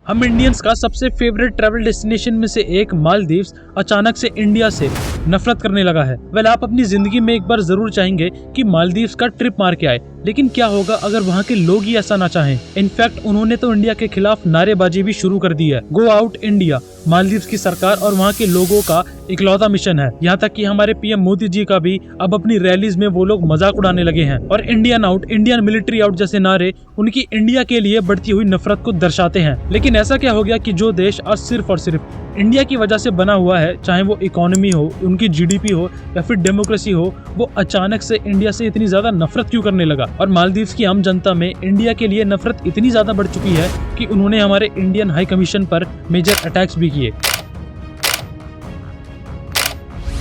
हम इंडियंस का सबसे फेवरेट ट्रैवल डेस्टिनेशन में से एक मालदीव्स अचानक से इंडिया से नफरत करने लगा है। वेल, आप अपनी जिंदगी में एक बार जरूर चाहेंगे कि मालदीव्स का ट्रिप मार के आए, लेकिन क्या होगा अगर वहाँ के लोग ही ऐसा ना चाहें। इनफैक्ट उन्होंने तो इंडिया के खिलाफ नारेबाजी भी शुरू कर दी है। गो आउट इंडिया मालदीव्स की सरकार और वहाँ के लोगों का इकलौता मिशन है। यहाँ तक कि हमारे पीएम मोदी जी का भी अब अपनी रैलीज में वो लोग मजाक उड़ाने लगे हैं और Indian out, Indian military out जैसे नारे उनकी इंडिया के लिए बढ़ती हुई नफरत को दर्शाते हैं। लेकिन ऐसा क्या हो गया कि जो देश आज सिर्फ और सिर्फ इंडिया की वजह से बना हुआ है, चाहे वो इकोनॉमी हो, उनकी जीडीपी हो या फिर डेमोक्रेसी हो, वो अचानक से इंडिया से इतनी ज्यादा नफरत क्यों करने लगा। और मालदीव्स की आम जनता में इंडिया के लिए नफरत इतनी ज्यादा बढ़ चुकी है कि उन्होंने हमारे इंडियन हाई कमीशन पर मेजर अटैक्स भी किए।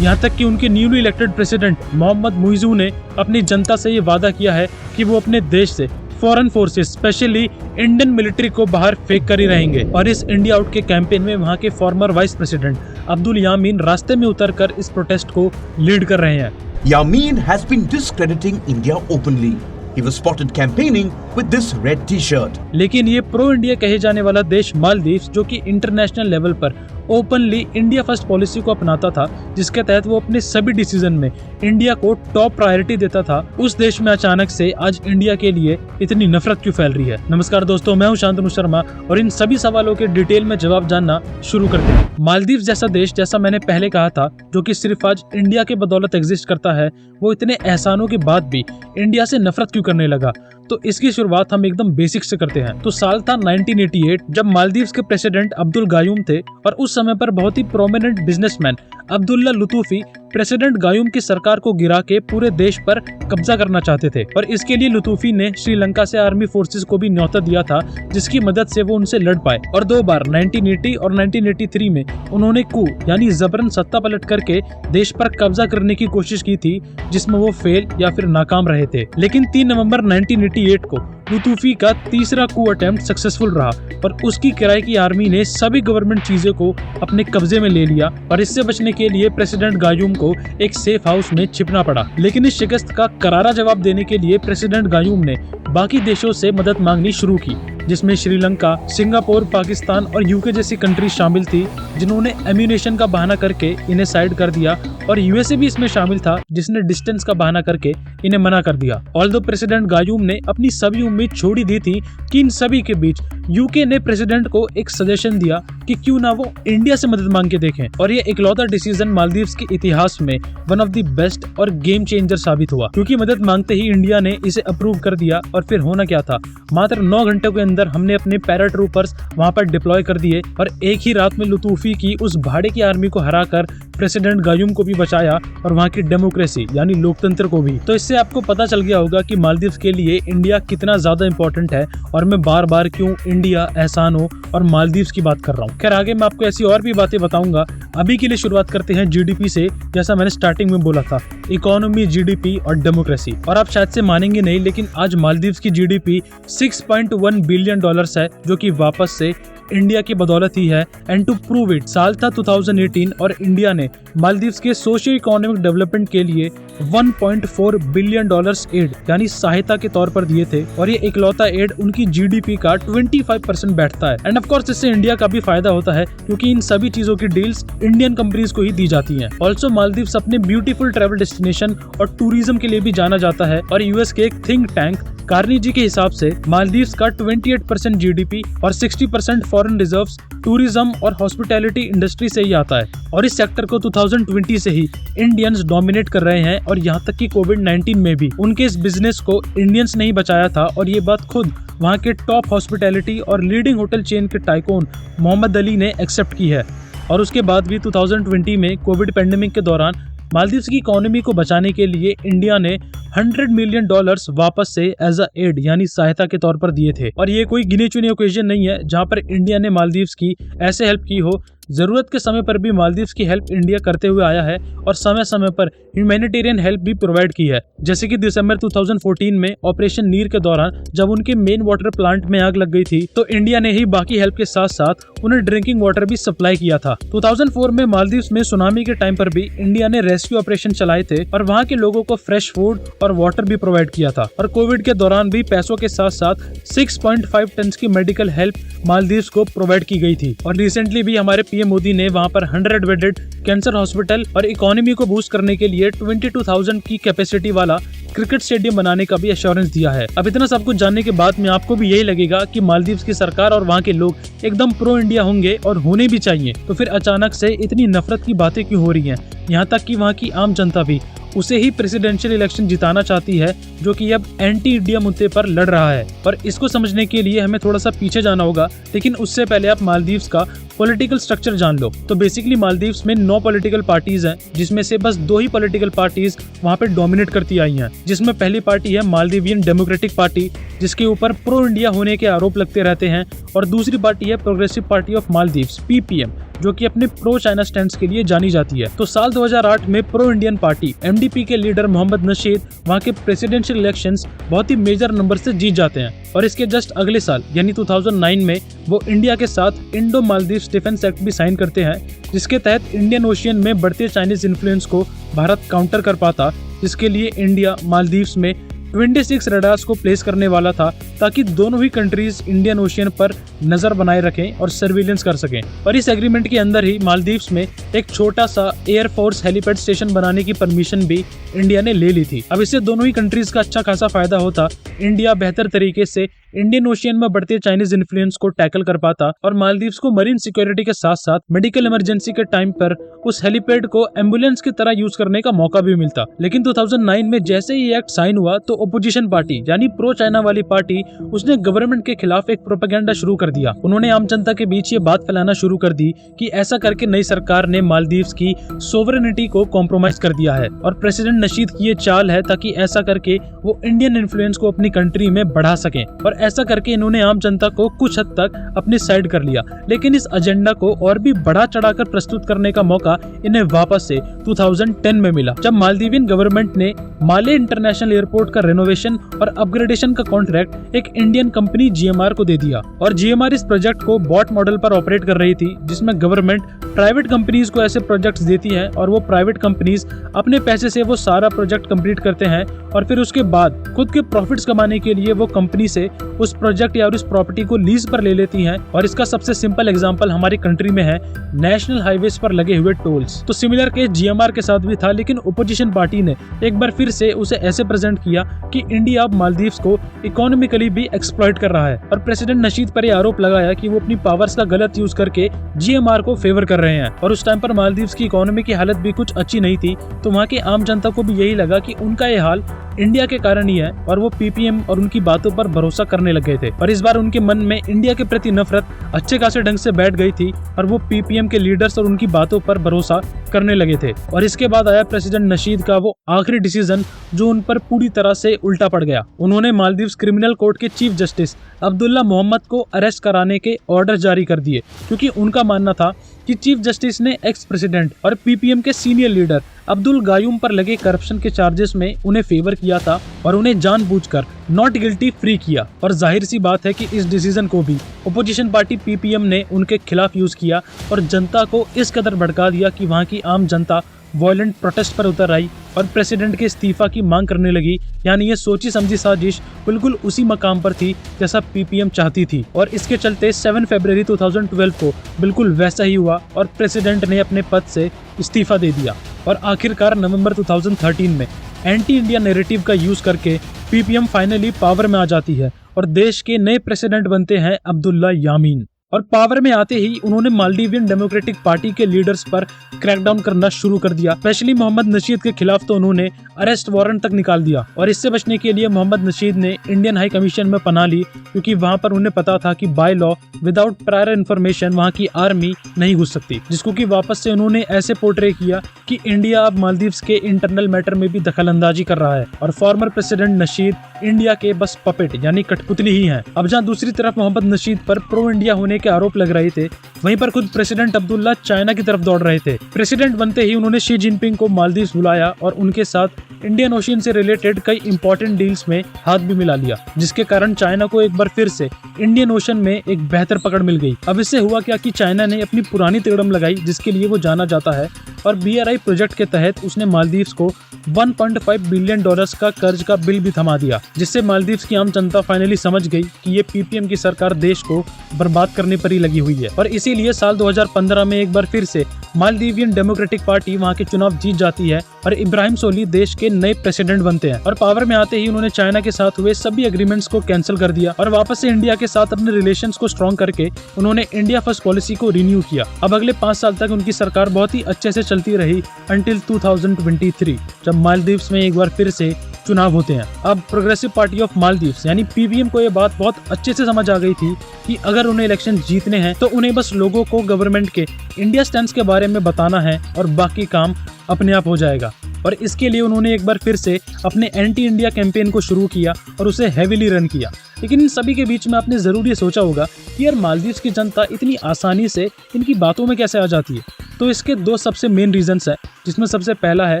यहाँ तक कि उनके newly elected president Mohamed Muizzu ने अपनी जनता से ये वादा किया है कि वो अपने देश से foreign forces specially Indian military को बाहर फेंक कर ही रहेंगे। और इस इंडिया आउट के कैंपेन में वहाँ के फॉर्मर वाइस प्रेसिडेंट अब्दुल यामीन रास्ते में उतरकर इस प्रोटेस्ट को लीड कर रहे हैं। Yamin has been discrediting India openly. He was spotted campaigning with this red T-shirt. लेकिन ये प्रो इंडिया कहे जाने वाला देश मालदीव्स, जो कि इंटरनेशनल लेवल पर ओपनली इंडिया फर्स्ट पॉलिसी को अपनाता था, जिसके तहत वो अपने सभी डिसीजन में इंडिया को टॉप प्रायोरिटी देता था, उस देश में अचानक से आज इंडिया के लिए इतनी नफरत क्यों फैल रही है। नमस्कार दोस्तों, मैं हूं शांतनु शर्मा और इन सभी सवालों के डिटेल में जवाब जानना शुरू करते हैं। मालदीव्स जैसा देश, जैसा मैंने पहले कहा था, जो कि सिर्फ आज इंडिया के बदौलत एग्जिस्ट करता है, वो इतने एहसानों के बाद भी इंडिया से नफरत क्यों करने लगा। तो इसकी शुरुआत हम एकदम बेसिक से करते हैं। तो साल था 1988, जब मालदीव्स के प्रेसिडेंट अब्दुल गायूम थे और उस समय पर बहुत ही प्रोमिनेंट बिजनेसमैन अब्दुल्ला लुतूफी प्रेसिडेंट गायूम की सरकार को गिरा के पूरे देश पर कब्जा करना चाहते थे। और इसके लिए लुतूफी ने श्रीलंका से आर्मी फोर्सेस को भी न्योता दिया था, जिसकी मदद से वो उनसे लड़ पाए। और 2 बार 1980 और 1983 में उन्होंने कू यानी जबरन सत्ता पलट करके देश पर कब्जा करने की कोशिश की थी, जिसमें वो फेल या फिर नाकाम रहे थे। लेकिन 3 नवंबर 1988 को लुतूफी का तीसरा कू अटेम्प्ट सक्सेसफुल रहा और उसकी किराए की आर्मी ने सभी गवर्नमेंट चीजों को अपने कब्जे में ले लिया और इससे बचने के लिए प्रेसिडेंट गायूम को एक सेफ हाउस में छिपना पड़ा। लेकिन इस शिकस्त का करारा जवाब देने के लिए प्रेसिडेंट गायूम ने बाकी देशों से मदद मांगनी शुरू की, जिसमें श्रीलंका, सिंगापुर, पाकिस्तान और यूके जैसी कंट्री शामिल थी, जिन्होंने एम्यूनेशन का बहाना करके इन्हें साइड कर दिया। और यूएसए भी इसमें शामिल था, जिसने डिस्टेंस का बहाना करके इन्हें मना कर दिया। ऑल्दो प्रेसिडेंट गायूम ने अपनी सभी उम्मीद छोड़ दी थी कि इन सभी के बीच यूके ने प्रेसिडेंट को एक सजेशन दिया कि क्यों ना वो इंडिया से मदद मांग के देखें। और ये इकलौता डिसीजन मालदीव्स के इतिहास में वन ऑफ द बेस्ट और गेम चेंजर साबित हुआ, क्योंकि मदद मांगते ही इंडिया ने इसे अप्रूव कर दिया। और फिर होना क्या था, मात्र 9 घंटों के अंदर हमने अपने पैराट्रूपर्स वहां पर डिप्लॉय कर दिए और एक ही रात में लुतूफी की उस भाड़े की आर्मी को हराकर प्रेसिडेंट गायूम को भी बचाया और वहां की डेमोक्रेसी यानी लोकतंत्र को भी। तो इससे आपको पता चल गया होगा कि मालदीव्स के लिए इंडिया कितना ज्यादा इंपॉर्टेंट है और मैं बार बार क्यों इंडिया, एहसानों और मालदीव्स की बात कर रहा हूँ। खैर, आगे मैं आपको ऐसी और भी बातें बताऊंगा। अभी के लिए शुरुआत करते हैं जीडीपी से। जैसा मैंने स्टार्टिंग में बोला था, इकोनॉमी, जीडीपी और डेमोक्रेसी। और आप शायद से मानेंगे नहीं, लेकिन आज मालदीव्स की जीडीपी $6.1 बिलियन है, जो कि वापस से इंडिया की बदौलत ही है। एंड टू प्रूव इट, साल था 2018 और इंडिया ने मालदीव्स के सोशियो इकोनॉमिक डेवलपमेंट के लिए $1.4 बिलियन एड यानी सहायता के तौर पर दिए थे। और ये इकलौता एड उनकी जीडीपी का 25% बैठता है। एंड ऑफ कोर्स इससे इंडिया का भी फायदा होता है, क्योंकि इन सभी चीजों की डील्स इंडियन कंपनीज को ही दी जाती हैं। ऑल्सो मालदीव्स अपने ब्यूटीफुल ट्रैवल डेस्टिनेशन और टूरिज्म के लिए भी जाना जाता है। और यूएस के एक थिंक टैंक कार्नीजी के हिसाब से मालदीव्स का 28% जीडीपी और 60% फॉरेन रिजर्व्स टूरिज्म और हॉस्पिटैलिटी इंडस्ट्री से ही आता है। और इस सेक्टर को 2020 से ही इंडियंस डोमिनेट कर रहे हैं। और यहाँ तक कि कोविड-19 में भी उनके इस बिजनेस को इंडियंस ने ही बचाया था। और ये बात खुद वहाँ के टॉप हॉस्पिटैलिटी और लीडिंग होटल चेन के टाइकून मोहम्मद अली ने एक्सेप्ट की है। और उसके बाद भी 2020 में कोविड पेंडेमिक के दौरान मालदीव्स की इकोनॉमी को बचाने के लिए इंडिया ने $100 मिलियन वापस से एज अ एड यानी सहायता के तौर पर दिए थे। और ये कोई गिने चुने ओकेजन नहीं है जहां पर इंडिया ने मालदीव्स की ऐसे हेल्प की हो। जरूरत के समय पर भी मालदीव्स की हेल्प इंडिया करते हुए आया है और समय समय पर ह्यूमैनिटेरियन हेल्प भी प्रोवाइड की है। जैसे कि दिसंबर 2014 में ऑपरेशन नीर के दौरान जब उनके मेन वाटर प्लांट में आग लग गई थी, तो इंडिया ने ही बाकी हेल्प के साथ साथ उन्हें ड्रिंकिंग वाटर भी सप्लाई किया था। 2004 में मालदीव्स में सुनामी के टाइम पर भी इंडिया ने रेस्क्यू ऑपरेशन चलाए थे और वहाँ के लोगों को फ्रेश फूड और वाटर भी प्रोवाइड किया था। और कोविड के दौरान भी पैसों के साथ साथ 6.5 टन की मेडिकल हेल्प मालदीव्स को प्रोवाइड की गई थी। और रिसेंटली भी हमारे पीएम मोदी ने वहाँ पर 100 बेडेड कैंसर हॉस्पिटल और इकोनॉमी को बूस्ट करने के लिए 22,000 की कैपेसिटी वाला क्रिकेट स्टेडियम बनाने का भी एश्योरेंस दिया है। अब इतना सब कुछ जानने के बाद में आपको भी यही लगेगा कि मालदीव्स की सरकार और वहाँ के लोग एकदम प्रो इंडिया होंगे और होने भी चाहिए, तो फिर अचानक से इतनी नफरत की बातें क्यों हो रही हैं? यहाँ तक कि वहाँ की आम जनता भी उसे ही प्रेसिडेंशियल इलेक्शन जिताना चाहती है, जो कि अब एंटी इंडिया मुद्दे पर लड़ रहा है। और इसको समझने के लिए हमें थोड़ा सा पीछे जाना होगा, लेकिन उससे पहले आप मालदीव्स का पॉलिटिकल स्ट्रक्चर जान लो। तो बेसिकली मालदीव्स में 9 पॉलिटिकल पार्टीज हैं, जिसमें से बस 2 ही पॉलिटिकल पार्टीज वहाँ पे डोमिनेट करती आई हैं, जिसमें पहली पार्टी है मालदीवियन डेमोक्रेटिक पार्टी, जिसके ऊपर प्रो इंडिया होने के आरोप लगते रहते हैं, और दूसरी पार्टी है progressive party of Maldives (PPM), जो कि अपने प्रो चाइना स्टैंड्स के लिए जानी जाती है। तो साल 2008 में प्रो इंडियन पार्टी MDP के लीडर मोहम्मद नशीद वहाँ के प्रेसिडेंशियल इलेक्शंस बहुत ही मेजर नंबर से जीत जाते हैं, और इसके जस्ट अगले साल यानी 2009 में वो इंडिया के साथ इंडो मालदीव्स डिफेंस एक्ट भी साइन करते हैं, जिसके तहत इंडियन ओशियन में बढ़ते चाइनीज इन्फ्लुएंस को भारत काउंटर कर पाता, जिसके लिए इंडिया मालदीव्स में 26 रडार्स को प्लेस करने वाला था, ताकि दोनों ही कंट्रीज इंडियन ओशियन पर नजर बनाए रखें और सर्विलेंस कर सकें। और इस एग्रीमेंट के अंदर ही मालदीव्स में एक छोटा सा एयरफोर्स हेलीपैड स्टेशन बनाने की परमिशन भी इंडिया ने ले ली थी। अब इससे दोनों ही कंट्रीज का अच्छा खासा फायदा होता। इंडिया बेहतर तरीके से इंडियन ओशियन में बढ़ते चाइनीज इन्फ्लुएंस को टैकल कर पाता, और मालदीव्स को मरीन सिक्योरिटी के साथ साथ मेडिकल इमरजेंसी के टाइम पर उस हेलीपैड को एम्बुलेंस की तरह यूज करने का मौका भी मिलता। लेकिन 2009 में जैसे ही एक्ट साइन हुआ तो ओपोजिशन पार्टी यानी प्रो चाइना वाली पार्टी उसने गवर्नमेंट के खिलाफ एक प्रोपेगेंडा शुरू कर दिया। उन्होंने आम जनता के बीच ये बात फैलाना शुरू कर दी कि ऐसा करके नई सरकार ने मालदीव्स की सोवरेनिटी को कॉम्प्रोमाइज कर दिया है, और प्रेसिडेंट नशीद की ये चाल है ताकि ऐसा करके वो इंडियन इन्फ्लुएंस को अपनी कंट्री में बढ़ा सकें। और ऐसा करके इन्होंने आम जनता को कुछ हद तक अपनी साइड कर लिया। लेकिन इस एजेंडा को और भी बढ़ा चढ़ाकर प्रस्तुत करने का मौका इन्हें वापस से 2010 में मिला, जब मालदीवियन गवर्नमेंट ने माले इंटरनेशनल एयरपोर्ट का रेनोवेशन और अपग्रेडेशन का कॉन्ट्रैक्ट एक इंडियन कंपनी GMR को दे दिया। और GMR इस प्रोजेक्ट को बॉट मॉडल पर ऑपरेट कर रही थी, जिसमें गवर्नमेंट प्राइवेट कंपनीज को ऐसे प्रोजेक्ट्स देती है, और वो प्राइवेट कंपनीज अपने पैसे से वो सारा प्रोजेक्ट कंप्लीट करते हैं, और फिर उसके बाद खुद के प्रॉफिट्स कमाने के लिए वो कंपनी से उस प्रोजेक्ट या उस प्रॉपर्टी को लीज पर ले लेती हैं। और इसका सबसे सिंपल एग्जांपल हमारी कंट्री में है नेशनल हाईवेज पर लगे हुए टोल्स। तो सिमिलर केस GMR के साथ भी था, लेकिन ओपोजिशन पार्टी ने एक बार फिर से उसे ऐसे प्रेजेंट किया कि इंडिया अब मालदीव्स को इकोनॉमिकली भी एक्सप्लॉइट कर रहा है, और प्रेसिडेंट नशीद पर यह आरोप लगाया कि वो अपनी पावर्स का गलत यूज करके GMR को फेवर कर रहे हैं। और उस टाइम पर मालदीव्स की इकोनॉमी की हालत भी कुछ अच्छी नहीं थी, तो वहाँ की आम जनता को भी यही लगा कि उनका ये हाल इंडिया के कारण ही है, और वो PPM और उनकी बातों पर भरोसा करने लग गए थे। और इस बार उनके मन में इंडिया के प्रति नफरत अच्छे खासे ढंग से बैठ गई थी, और वो PPM के लीडर्स और उनकी बातों पर भरोसा करने लगे थे। और इसके बाद आया प्रेसिडेंट नशीद का वो आखिरी डिसीजन, जो उन पर पूरी तरह से उल्टा पड़ गया। उन्होंने मालदीव्स क्रिमिनल कोर्ट के चीफ जस्टिस अब्दुल्ला मोहम्मद को अरेस्ट कराने के ऑर्डर जारी कर दिए, क्योंकि उनका मानना था कि चीफ जस्टिस ने एक्स प्रेसिडेंट और PPM के सीनियर लीडर अब्दुल गायूम पर लगे करप्शन के चार्जेस में उन्हें फेवर किया था, और उन्हें जानबूझकर नॉट गिल्टी फ्री किया। और जाहिर सी बात है कि इस डिसीजन को भी ओपोजिशन पार्टी PPM ने उनके खिलाफ यूज किया, और जनता को इस कदर भड़का दिया कि वहाँ की आम जनता वायलेंट प्रोटेस्ट पर उतर आई और प्रेसिडेंट के इस्तीफा की मांग करने लगी। यानी ये सोची समझी साजिश बिल्कुल उसी मकाम पर थी जैसा PPM चाहती थी, और इसके चलते 7 फरवरी 2012 को बिल्कुल वैसा ही हुआ, और प्रेसिडेंट ने अपने पद से इस्तीफा दे दिया। और आखिरकार नवंबर 2013 में एंटी इंडिया नैरेटिव का यूज करके PPM फाइनली पावर में आ जाती है, और देश के नए प्रेसिडेंट बनते हैं अब्दुल्ला यामीन। और पावर में आते ही उन्होंने मालदीवियन डेमोक्रेटिक पार्टी के लीडर्स पर क्रैकडाउन करना शुरू कर दिया। स्पेशली मोहम्मद नशीद के खिलाफ तो उन्होंने अरेस्ट वारंट तक निकाल दिया, और इससे बचने के लिए मोहम्मद नशीद ने इंडियन हाई कमीशन में पनाह ली, क्योंकि वहां पर उन्हें पता था कि by law without prior information वहां की आर्मी नहीं घुस सकती, जिसको कि वापस से उन्होंने ऐसे पोर्ट्रे किया कि इंडिया अब मालदीव्स के इंटरनल मैटर में भी दखलंदाजी कर रहा है, और फॉर्मर प्रेसिडेंट नशीद इंडिया के बस पपेट यानी कठपुतली ही हैं। अब जहां दूसरी तरफ मोहम्मद नशीद पर प्रो इंडिया होने के आरोप लग रहे थे, वहीं पर खुद प्रेसिडेंट अब्दुल्ला चाइना की तरफ दौड़ रहे थे। प्रेसिडेंट बनते ही उन्होंने शी जिनपिंग को मालदीव्स बुलाया और उनके साथ इंडियन ओशियन से रिलेटेड कई इंपॉर्टेंट डील्स में हाथ भी मिला लिया, जिसके कारण चाइना को एक बार फिर से इंडियन ओशन में एक बेहतर पकड़ मिल गई। अब इससे हुआ क्या कि चाइना ने अपनी पुरानी तिकड़म लगाई जिसके लिए वो जाना जाता है, और BRI प्रोजेक्ट के तहत उसने मालदीव्स को $1.5 बिलियन का कर्ज का बिल भी थमा दिया, जिससे मालदीव्स की आम जनता फाइनली समझ गई कि ये PPM की सरकार देश को बर्बाद करने पर ही लगी हुई है। और इसीलिए साल 2015 में एक बार फिर से मालदीवियन डेमोक्रेटिक पार्टी वहां के चुनाव जीत जाती है और इब्राहिम सोली देश के नए प्रेसिडेंट बनते हैं। और पावर में आते ही उन्होंने चाइना के साथ हुए सभी एग्रीमेंट्स को कैंसिल कर दिया और वापस से इंडिया के साथ अपने रिलेशंस को स्ट्रॉन्ग करके उन्होंने इंडिया फर्स्ट पॉलिसी को रिन्यू किया। अब अगले 5 साल तक उनकी सरकार बहुत ही अच्छे से चलती रही अंटिल 2023, जब मालदीव्स में एक बार फिर से चुनाव होते हैं। अब प्रोग्रेसिव पार्टी ऑफ मालदीव्स यानी PPM को ये बात बहुत अच्छे से समझ आ गई थी कि अगर उन्हें इलेक्शन जीतने हैं तो उन्हें बस लोगों को गवर्नमेंट के इंडिया स्टैंड के बारे में बताना है और बाकी काम अपने आप हो जाएगा। और इसके लिए उन्होंने एक बार फिर से अपने एंटी इंडिया कैंपेन को शुरू किया और उसे हेवीली रन किया। लेकिन इन सभी के बीच में आपने जरूर ये सोचा होगा कि यार मालदीव्स की जनता इतनी आसानी से इनकी बातों में कैसे आ जाती है। तो इसके 2 सबसे मेन रीजंस हैं, जिसमें सबसे पहला है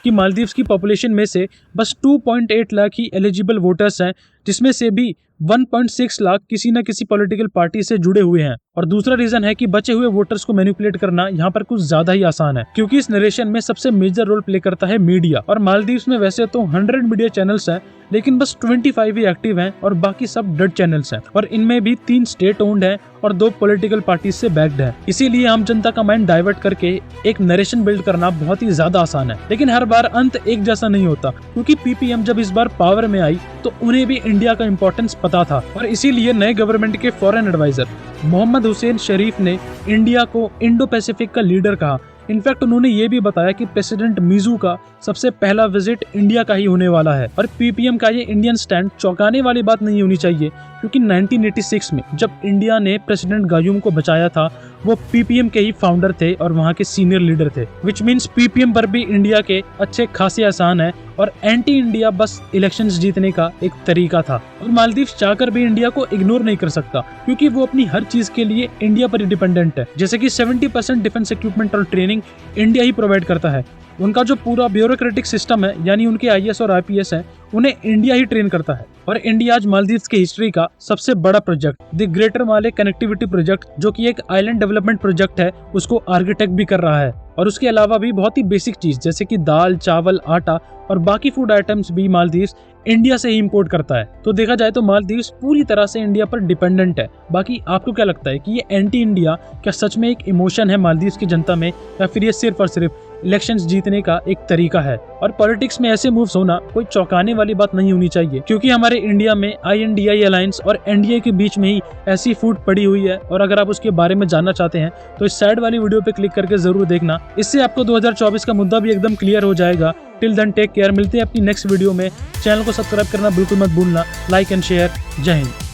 कि मालदीव्स की पॉपुलेशन में से बस 2.8 लाख ही एलिजिबल वोटर्स हैं, जिसमें से भी 1.6 लाख किसी न किसी पॉलिटिकल पार्टी से जुड़े हुए हैं। और दूसरा रीजन है कि बचे हुए वोटर्स को मैनिपुलेट करना यहाँ पर कुछ ज्यादा ही आसान है, क्योंकि इस नरेशन में सबसे मेजर रोल प्ले करता है मीडिया। और मालदीव्स में वैसे तो 100 मीडिया चैनल्स हैं, लेकिन बस 25 ही एक्टिव हैं और बाकी सब डेड चैनल्स हैं। और इनमें भी 3 स्टेट ओन्ड हैं और 2 पॉलिटिकल पार्टीज से बैक्ड है। इसीलिए आम जनता का माइंड डाइवर्ट करके एक नरेशन बिल्ड करना बहुत ही ज्यादा आसान है। लेकिन हर बार अंत एक जैसा नहीं होता, क्योंकि PPM जब इस बार पावर में आई तो उन्हें भी इंडिया का इंपॉर्टेंस पता था और इसीलिए नए गवर्नमेंट के फॉरेन एडवाइजर मोहम्मद हुसैन शरीफ ने इंडिया को इंडो पैसिफिक का लीडर कहा। इनफैक्ट उन्होंने ये भी बताया कि प्रेसिडेंट मिजू का सबसे पहला विजिट इंडिया का ही होने वाला है। और PPM का ये इंडियन स्टैंड चौंकाने वाली बात नहीं होनी चाहिए, क्योंकि 1986 में जब इंडिया ने प्रेसिडेंट गायूम को बचाया था, वो PPM के ही फाउंडर थे और वहाँ के सीनियर लीडर थे, विच मीन्स PPM पर भी इंडिया के अच्छे खासे आसान है और एंटी इंडिया बस इलेक्शंस जीतने का एक तरीका था। और मालदीव्स चाहकर भी इंडिया को इग्नोर नहीं कर सकता, क्योंकि वो अपनी हर चीज के लिए इंडिया पर ही डिपेंडेंट है। जैसे कि 70% डिफेंस इक्विपमेंट और ट्रेनिंग इंडिया ही प्रोवाइड करता है। उनका जो पूरा ब्यूरोक्रेटिक सिस्टम है, यानी उनके IAS और IPS हैं, उन्हें इंडिया ही ट्रेन करता है। और इंडिया आज मालदीव्स की हिस्ट्री का सबसे बड़ा project the greater Male connectivity project, जो कि एक आइलैंड डेवलपमेंट प्रोजेक्ट है, उसको आर्किटेक्ट भी कर रहा है। और उसके अलावा भी बहुत ही बेसिक चीज जैसे कि दाल, चावल, आटा और बाकी फूड आइटम्स भी मालदीव्स इंडिया से ही इंपोर्ट करता है। तो देखा जाए तो मालदीव्स पूरी तरह से इंडिया पर डिपेंडेंट है। बाकी आपको क्या लगता है कि ये एंटी इंडिया क्या सच में एक इमोशन है मालदीव्स की जनता में, या फिर ये सिर्फ और सिर्फ इलेक्शंस जीतने का एक तरीका है? और पॉलिटिक्स में ऐसे मूव्स होना कोई चौंकाने वाली बात नहीं होनी चाहिए, क्योंकि हमारे इंडिया में INDI अलायंस और NDA के बीच में ही ऐसी फूट पड़ी हुई है। और अगर आप उसके बारे में जानना चाहते हैं तो इस साइड वाली वीडियो पे क्लिक करके जरूर देखना, इससे आपको 2024 का मुद्दा भी एकदम क्लियर हो जाएगा। टिल देन टेक केयर, मिलते हैं अपनी नेक्स्ट वीडियो में। चैनल को सब्सक्राइब करना बिल्कुल मत भूलना, लाइक एंड शेयर। जय हिंद।